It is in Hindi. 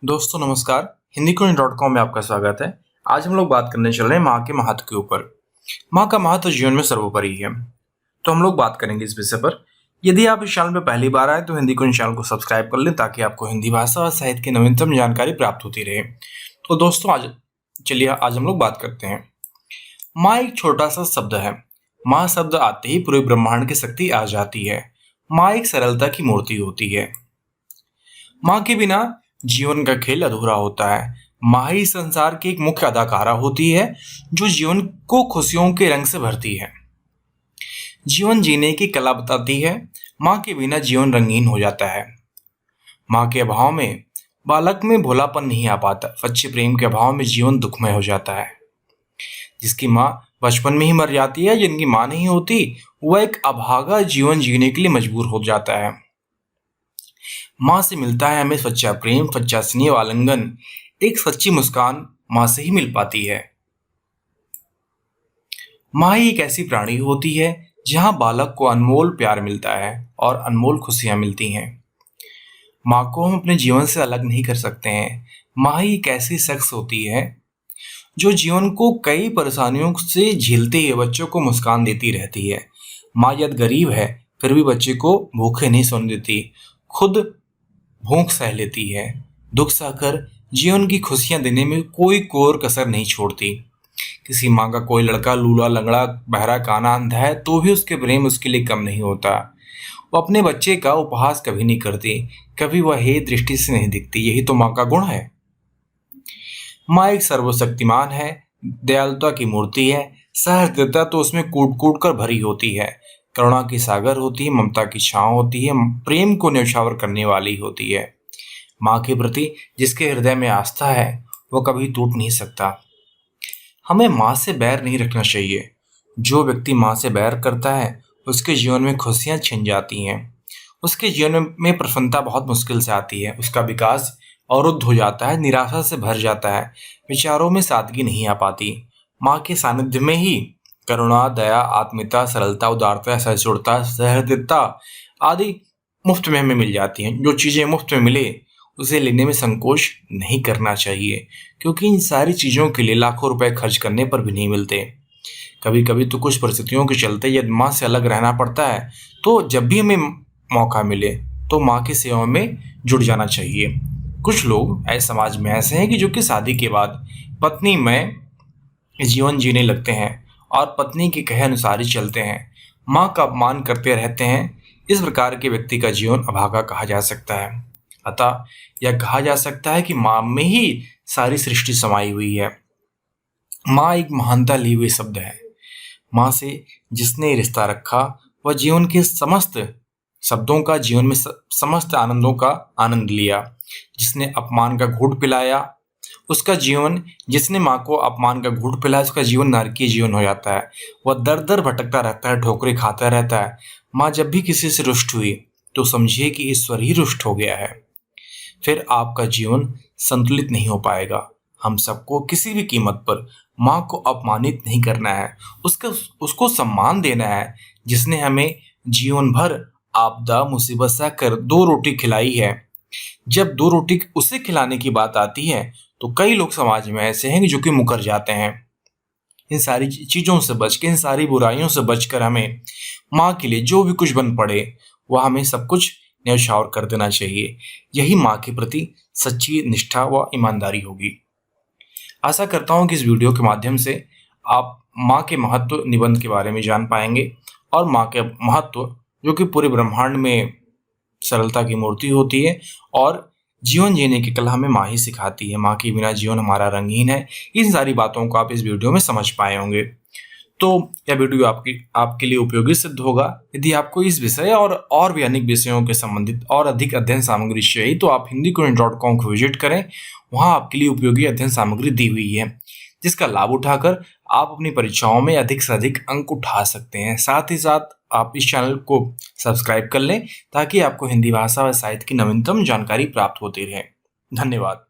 दोस्तों नमस्कार, हिंदीकोइन.com में आपका स्वागत है। आज हम लोग बात करने चल रहे हैं माँ के महत्व के ऊपर। माँ का महत्व जीवन में सर्वोपरि है, तो हम लोग बात करेंगे इस विषय पर। यदि आप इस चैनल में पहली बार आए तो हिंदीकोइन चैनल को सब्सक्राइब कर लें ताकि आपको हिंदी भाषा और साहित्य की नवीनतम जानकारी प्राप्त होती रहे। तो दोस्तों आज हम लोग बात करते हैं। माँ एक छोटा सा शब्द है। माँ शब्द आते ही पूरे ब्रह्मांड की शक्ति आ जाती है। माँ एक सरलता की मूर्ति होती है। माँ के बिना जीवन का खेल अधूरा होता है। माँ ही संसार की एक मुख्य अदाकारा होती है जो जीवन को खुशियों के रंग से भरती है, जीवन जीने की कला बताती है। माँ के बिना जीवन रंगीन हो जाता है। माँ के अभाव में बालक में भोलापन नहीं आ पाता। सच्चे प्रेम के अभाव में जीवन दुखमय हो जाता है। जिसकी माँ बचपन में ही मर जाती है, जिनकी माँ नहीं होती, वह एक अभागा जीवन जीने के लिए मजबूर हो जाता है। माँ से मिलता है हमें सच्चा प्रेम, सच्चा स्नेह व आलिंगन। एक सच्ची मुस्कान माँ से ही मिल पाती है। माँ ही एक ऐसी प्राणी होती है जहाँ बालक को अनमोल प्यार मिलता है और अनमोल खुशियाँ मिलती हैं। माँ को हम अपने जीवन से अलग नहीं कर सकते हैं। माँ ही एक ऐसी शख्स होती है जो जीवन को कई परेशानियों से झेलते हुए बच्चों को मुस्कान देती रहती है। माँ यदि गरीब है फिर भी बच्चे को भूखे नहीं सोने देती, खुद भूख सह लेती है। दुख सहकर जीवन की खुशियां देने में कोई कोर कसर नहीं छोड़ती। किसी माँ का कोई लड़का लूला लंगड़ा बहरा काना अंधा है तो भी उसके प्रेम उसके लिए कम नहीं होता। वो अपने बच्चे का उपहास कभी नहीं करती, कभी वह हे दृष्टि से नहीं दिखती। यही तो माँ का गुण है। माँ एक सर्वशक्तिमान है, दयालुता की मूर्ति है। सहृदयता तो उसमें कूट कूट कर भरी होती है। करुणा की सागर होती है, ममता की छांव होती है, प्रेम को न्यौछावर करने वाली होती है। माँ के प्रति जिसके हृदय में आस्था है वो कभी टूट नहीं सकता। हमें माँ से बैर नहीं रखना चाहिए। जो व्यक्ति माँ से बैर करता है उसके जीवन में खुशियाँ छिन जाती हैं। उसके जीवन में प्रसन्नता बहुत मुश्किल से आती है। उसका विकास अवरुद्ध हो जाता है, निराशा से भर जाता है, विचारों में सादगी नहीं आ पाती। माँ के सानिध्य में ही करुणा, दया, आत्मीयता, सरलता, उदारता, सहिष्णुता, सहृदयता आदि मुफ्त में हमें मिल जाती हैं। जो चीज़ें मुफ्त में मिले उसे लेने में संकोच नहीं करना चाहिए, क्योंकि इन सारी चीज़ों के लिए लाखों रुपए खर्च करने पर भी नहीं मिलते। कभी कभी तो कुछ परिस्थितियों के चलते यदि माँ से अलग रहना पड़ता है तो जब भी हमें मौका मिले तो माँ की सेवा में जुड़ जाना चाहिए। कुछ लोग ऐसे समाज में ऐसे हैं कि जो कि शादी के बाद पत्नी में जीवन जीने लगते हैं और पत्नी के कहे अनुसार ही चलते हैं, माँ का अपमान करते रहते हैं। इस प्रकार के व्यक्ति का जीवन अभागा कहा जा सकता है। अतः यह कहा जा सकता है कि माँ में ही सारी सृष्टि समाई हुई है। माँ एक महानता ली हुई शब्द है। माँ से जिसने रिश्ता रखा वह जीवन के समस्त शब्दों का, जीवन में समस्त आनंदों का आनंद लिया। जिसने अपमान का घूंट पिलाया उसका जीवन, जिसने माँ को अपमान का घूंट पिलाया उसका जीवन नरकीय जीवन हो जाता है। वह दर दर भटकता रहता है, ठोकरें खाता रहता है। माँ जब भी किसी से रुष्ट हुई तो समझिए कि ईश्वर ही रुष्ट हो गया है। फिर आपका जीवन संतुलित नहीं हो पाएगा। हम सबको किसी भी कीमत पर माँ को अपमानित नहीं करना है, उसको सम्मान देना है। जिसने हमें जीवन भर आपदा मुसीबत सह कर 2 रोटी खिलाई है। जब 2 रोटी उसे खिलाने की बात आती है तो कई लोग समाज में ऐसे हैं जो कि मुकर जाते हैं। इन सारी चीज़ों से बच के, इन सारी बुराइयों से बचकर हमें माँ के लिए जो भी कुछ बन पड़े वह हमें सब कुछ न्यौछावर कर देना चाहिए। यही माँ के प्रति सच्ची निष्ठा व ईमानदारी होगी। आशा करता हूँ कि इस वीडियो के माध्यम से आप माँ के महत्व निबंध के बारे में जान पाएंगे और माँ के महत्व जो कि पूरे ब्रह्मांड में सरलता की मूर्ति होती है और जीवन जीने की कला हमें माँ ही सिखाती है। माँ के बिना जीवन हमारा रंगीन है। इन सारी बातों को आप इस वीडियो में समझ पाए होंगे। तो यह वीडियो आपके लिए उपयोगी सिद्ध होगा। यदि आपको इस विषय और भी अनेक विषयों के संबंधित और अधिक अध्ययन सामग्री चाहिए तो आप हिंदीकोइन.com को विजिट करें। वहाँ आपके लिए उपयोगी अध्ययन सामग्री दी हुई है जिसका लाभ उठाकर आप अपनी परीक्षाओं में अधिक से अधिक अंक उठा सकते हैं। साथ ही साथ आप इस चैनल को सब्सक्राइब कर लें ताकि आपको हिंदी भाषा व साहित्य की नवीनतम जानकारी प्राप्त होती रहे। धन्यवाद।